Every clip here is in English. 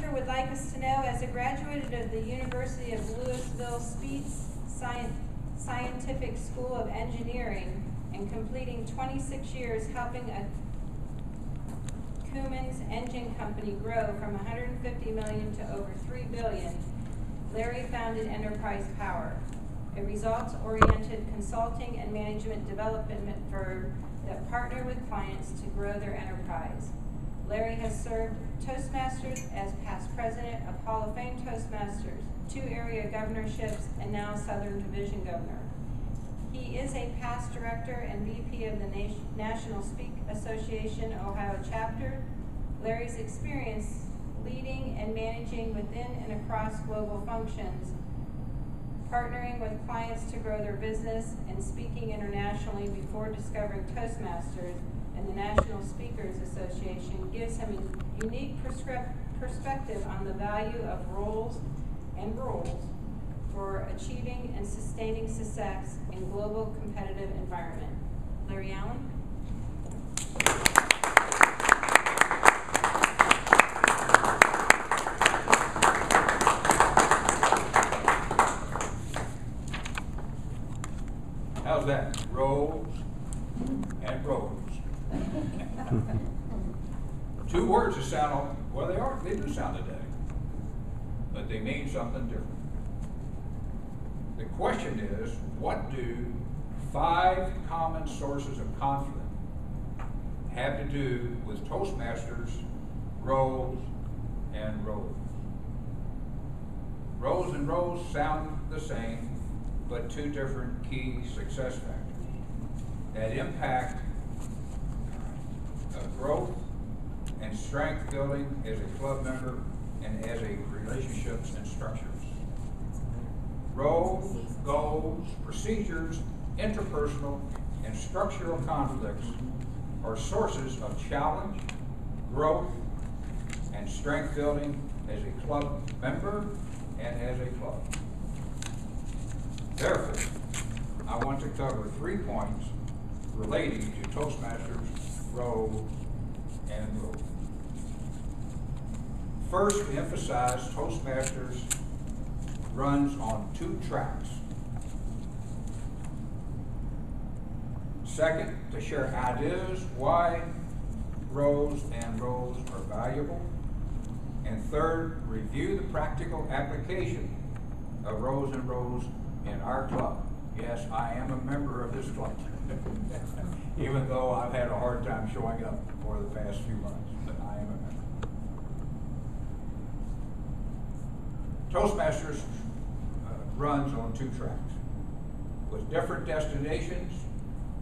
speaker would like us to know, as a graduate of the University of Louisville Speed's Scientific School of Engineering and completing 26 years helping a Cummins engine company grow from $150 million to over $3 billion, Larry founded Enterprise Power, a results-oriented consulting and management development firm that partner with clients to grow their enterprise. Larry has served Toastmasters as past president of Hall of Fame Toastmasters, 2 area governorships, and now Southern Division Governor. He is a past director and VP of the National Speak Association Ohio chapter. Larry's experience leading and managing within and across global functions, partnering with clients to grow their business, and speaking internationally before discovering Toastmasters and the National Speakers Association gives him a unique perspective on the value of roles and rules for achieving and sustaining success in global competitive environment. Larry Allen. How's that? Rolls and rolls. 2 words that sound, well, they do sound today, but they mean something different. The question is, what do 5 common sources of conflict have to do with Toastmasters, roles, and roles? Roles and roles sound the same, but 2 different key success factors that impact growth and strength building as a club member and as a relationships and structures. Roles, goals, procedures, interpersonal, and structural conflicts are sources of challenge, growth, and strength building as a club member and as a club. Therefore, I want to cover 3 points relating to Toastmasters, roles, and roles. First, to emphasize, Toastmasters runs on 2 tracks. Second, to share ideas why roles and roles are valuable. And third, review the practical application of roles and roles in our club. Yes, I am a member of this club, even though I've had a hard time showing up for the past few months, but I am a member. Toastmasters runs on 2 tracks with different destinations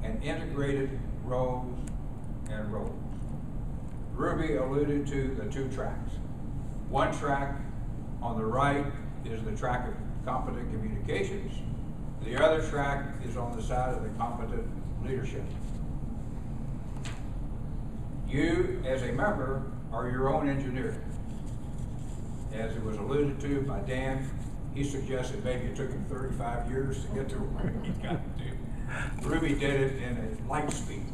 and integrated roles and roles. Ruby alluded to the 2 tracks. One track on the right is the track of competent communications. The other track is on the side of the competent leadership. You, as a member, are your own engineer. As it was alluded to by Dan, he suggested maybe it took him 35 years to get to where he got to. Ruby did it in a light speed.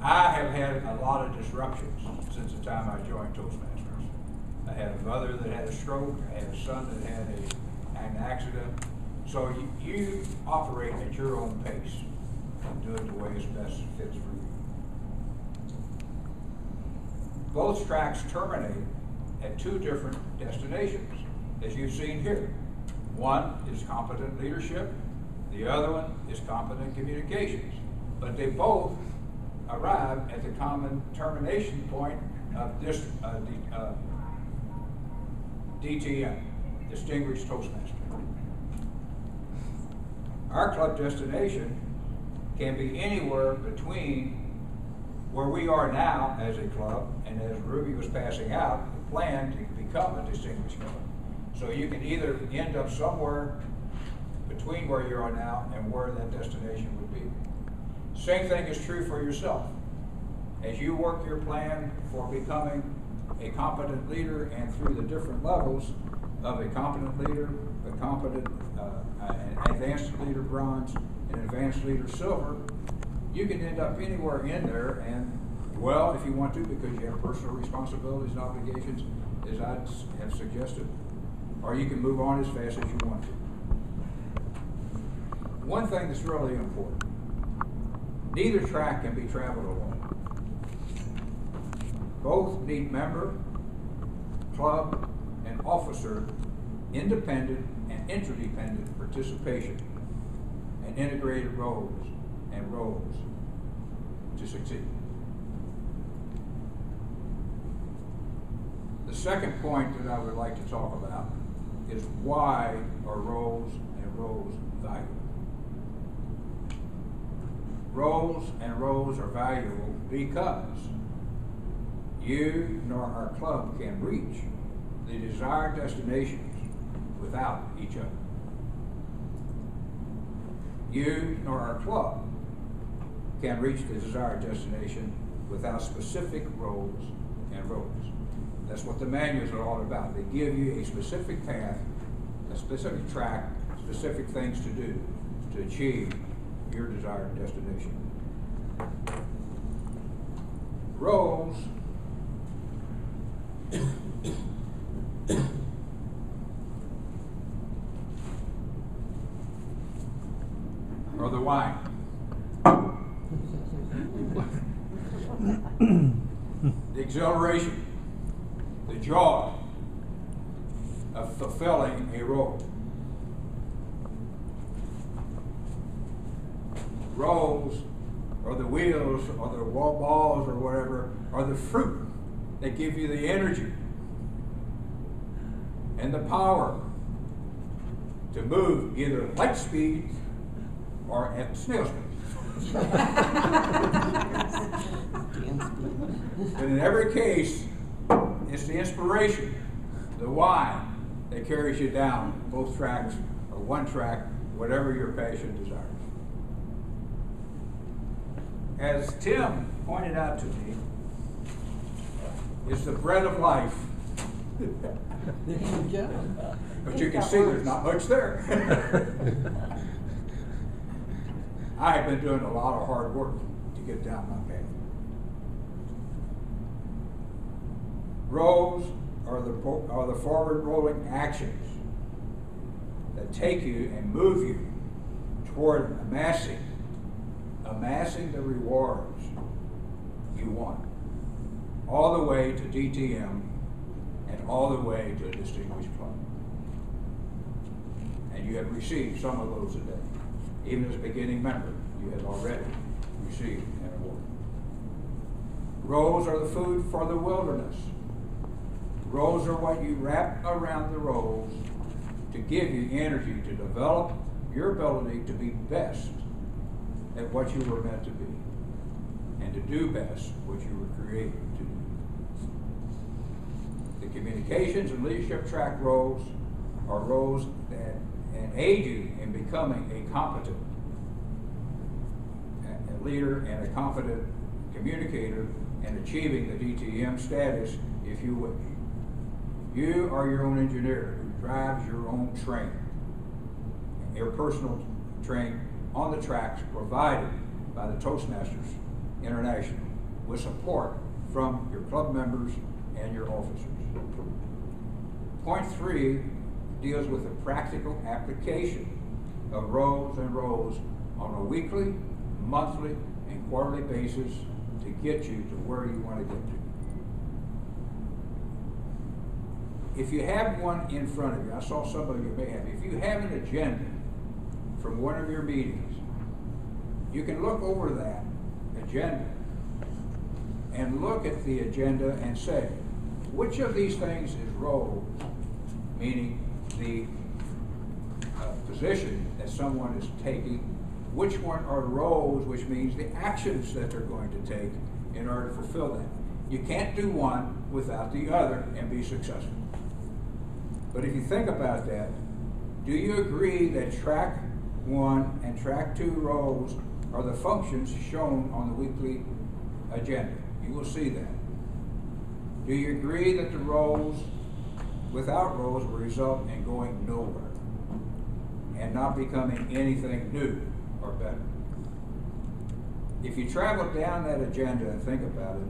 I have had a lot of disruptions since the time I joined Toastmasters. I had a mother that had a stroke. I had a son that had an accident. So you operate at your own pace and do it the way it's best fits for you. Both tracks terminate at 2 different destinations, as you've seen here. One is competent leadership. The other one is competent communications. But they both arrive at the common termination point of this DTM, Distinguished Toastmaster. Our club destination can be anywhere between where we are now as a club, and as Ruby was passing out, the plan to become a distinguished club. So you can either end up somewhere between where you are now and where that destination would be. Same thing is true for yourself. As you work your plan for becoming a competent leader and through the different levels of a competent leader, a competent an advanced leader bronze, an advanced leader silver, you can end up anywhere in there, and well if you want to, because you have personal responsibilities and obligations, as I have suggested, or you can move on as fast as you want to. One thing that's really important, neither track can be traveled alone. Both need member, club, and officer independent and interdependent participation and integrated roles to succeed. The second point that I would like to talk about is why are roles valuable? Roles are valuable because you nor our club can reach the desired destinations without each other. You nor our club can reach the desired destination without specific roles and roles. That's what the manuals are all about. They give you a specific path, a specific track, specific things to do to achieve your desired destination. Roles or the wine. The exhilaration, the joy of fulfilling a role. Roles, or the wheels, or the wall balls, or whatever, are the fruit that give you the energy and the power to move either at light speed or at snail speed. But in every case, it's the inspiration, the why, that carries you down both tracks or one track, whatever your passion desires. As Tim pointed out to me, it's the bread of life. But you can see there's not much there. I have been doing a lot of hard work to get down my path. Roles are the forward-rolling actions that take you and move you toward amassing the rewards you want, all the way to DTM and all the way to a distinguished club. And you have received some of those today. Even as a beginning member, you have already received an award. Roles are the food for the wilderness. Roles are what you wrap around the roles to give you energy to develop your ability to be best at what you were meant to be and to do best what you were created to do. The communications and leadership track roles are roles that aid you in becoming a competent leader and a competent communicator and achieving the DTM status if you wish. You are your own engineer who drives your own train, your personal train on the tracks provided by the Toastmasters International with support from your club members and your officers. Point 3 deals with the practical application of roles on a weekly, monthly, and quarterly basis to get you to where you want to get to. If you have one in front of you, I saw some of you may have, if you have an agenda from one of your meetings, you can look over that agenda and look at the agenda and say, which of these things is role, meaning the position that someone is taking, which one are roles, which means the actions that they're going to take in order to fulfill that. You can't do one without the other and be successful. But if you think about that, do you agree that track 1 and track 2 roles are the functions shown on the weekly agenda? You will see that. Do you agree that the roles, without roles, will result in going nowhere and not becoming anything new or better? If you travel down that agenda and think about it,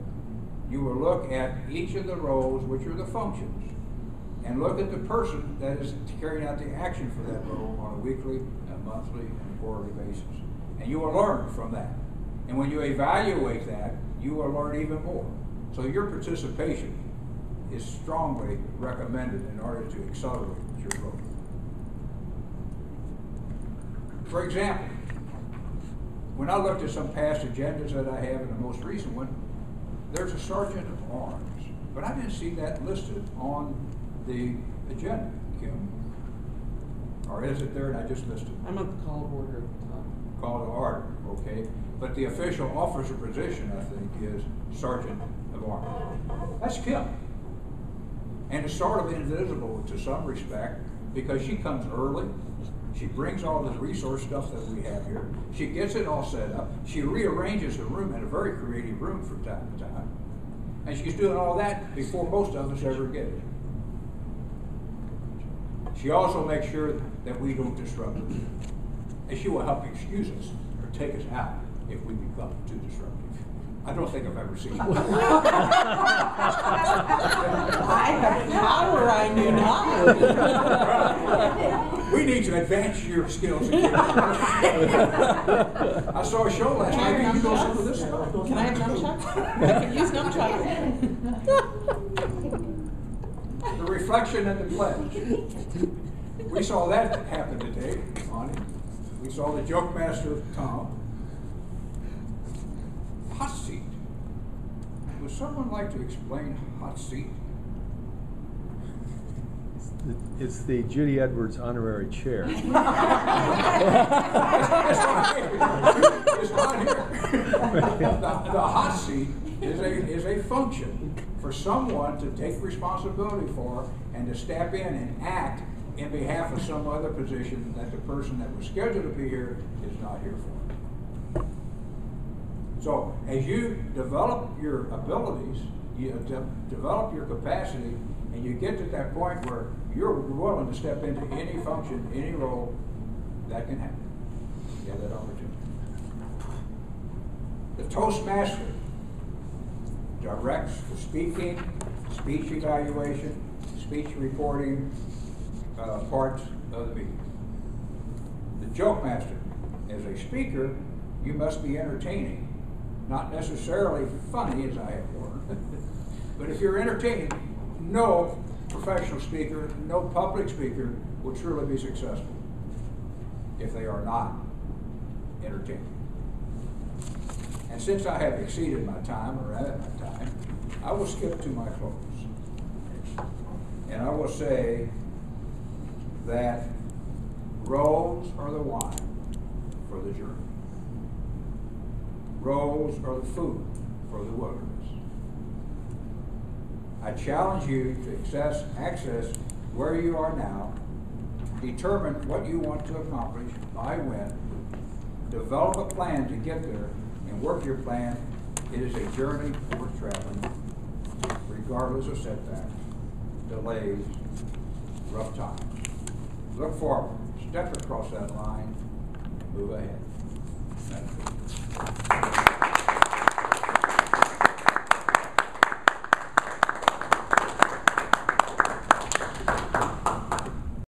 you will look at each of the roles, which are the functions, and look at the person that is carrying out the action for that role on a weekly, a monthly, and a quarterly basis. And you will learn from that. And when you evaluate that, you will learn even more. So your participation is strongly recommended in order to accelerate your growth. For example, when I looked at some past agendas that I have, and the most recent one, there's a sergeant of arms, but I didn't see that listed on the agenda, Kim. Or is it there and I just missed it? I'm at the call of order at the top. Call to order, okay. But the official officer position, I think, is sergeant of arms. That's Kim. And it's sort of invisible to some respect because she comes early. She brings all the resource stuff that we have here. She gets it all set up. She rearranges the room in a very creative room from time to time. And she's doing all that before most of us ever get it. She also makes sure that we don't disrupt her. And she will help excuse us or take us out if we become too disruptive. I don't think I've ever seen that. I have power I knew not. We need to advance your skills again. I saw a show last night. Can you go some of this stuff? Can I have nunchucks? I can use nunchucks. The reflection and the pledge. We saw that happen today, Monty. We saw the joke master, Tom. Hot seat. Would someone like to explain hot seat? It's the Judy Edwards honorary chair. It's not here. The hot seat is a function for someone to take responsibility for and to step in and act in behalf of some other position that the person that was scheduled to be here is not here for. So as you develop your abilities, you develop your capacity, and you get to that point where you're willing to step into any function, any role, that can happen. You have that opportunity. The Toastmaster directs the speaking, speech evaluation, speech reporting parts of the meeting. The Joke Master, as a speaker, you must be entertaining. Not necessarily funny, as I have learned, but if you're entertaining, no professional speaker, no public speaker will truly be successful if they are not entertaining. And since I have exceeded my time, or at my time, I will skip to my close. And I will say that roles are the wine for the journey. Roles are the food for the wilderness. I challenge you to access where you are now, determine what you want to accomplish by when, develop a plan to get there, and work your plan. It is a journey worth traveling, regardless of setbacks, delays, rough times. Look forward, step across that line, and move ahead. Thank you.